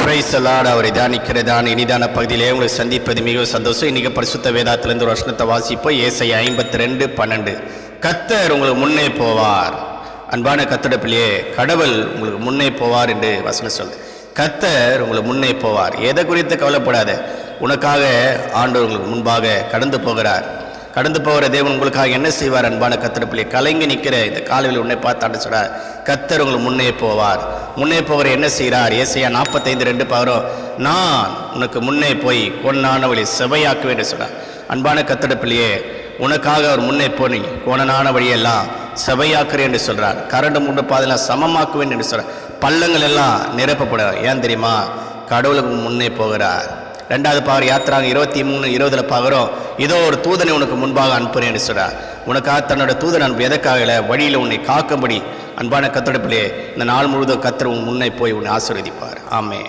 Praise the Lord. அவரை தியானிக்கிறதான இனிதான பகுதியிலே உங்களை சந்திப்பது மிகவும் சந்தோஷம். இன்னைக்கு பரிசுத்த வேதாத்திலிருந்து ஒரு வசனத்தை வாசிப்போம். ஏசாயா 52:12. கர்த்தர் உங்களுக்கு முன்னே போவார். அன்பான கர்த்தருடைய பிள்ளையே, கடவுள் உங்களுக்கு முன்னே போவார் என்று வசனம் சொல்லுது. கர்த்தர் உங்களுக்கு முன்னே போவார். எதை குறித்து கவலைப்படாத, உனக்காக ஆண்டவர் உங்களுக்கு முன்பாக கடந்து போகிறார். கடந்து போகிற தேவன் உங்களுக்காக என்ன செய்வார்? அன்பான கர்த்தருடைய பிள்ளையே, கலங்கி நிற்கிற இந்த காலையில் உன்னை பார்த்தாண்டு சொல்றார், கர்த்தர் உங்களுக்கு முன்னே போவார். முன்னே போகிற என்ன செய்கிறார்? ஏசாயா 45:2 பார்க்கிறோம். நான் உனக்கு முன்னே போய் கோணனான வழி செவையாக்குவேன் என்று சொல்றார். அன்பான கர்த்தருடைய பிள்ளையே, உனக்காக அவர் முன்னே போனி கோணனான வழியெல்லாம் செவையாக்குறேன் என்று சொல்றார். கரண்டு மூன்று பாதையெல்லாம் சமமாக்குவேன் என்று சொல்றார். பள்ளங்கள் எல்லாம் நிரப்பப்படுறார். ஏன் தெரியுமா? கடவுளுக்கு முன்னே போகிறார். 2வது பாவர் யாத்திராங்க 23:20 பார்க்கிறோம். இதோ ஒரு தூதனை உனக்கு முன்பாக அனுப்புறேன் என்று சொல்றார். உனக்காக தன்னோட தூதன் அனுப்பு எதற்காக? வழியில் உன்னை காக்கும்படி. அன்பான கர்த்தருடைய பிள்ளையே, இந்த நாள் முழுவதும் கர்த்தர் உன் முன்னே போய் உன்னை ஆசீர்வதிப்பார். ஆமென்.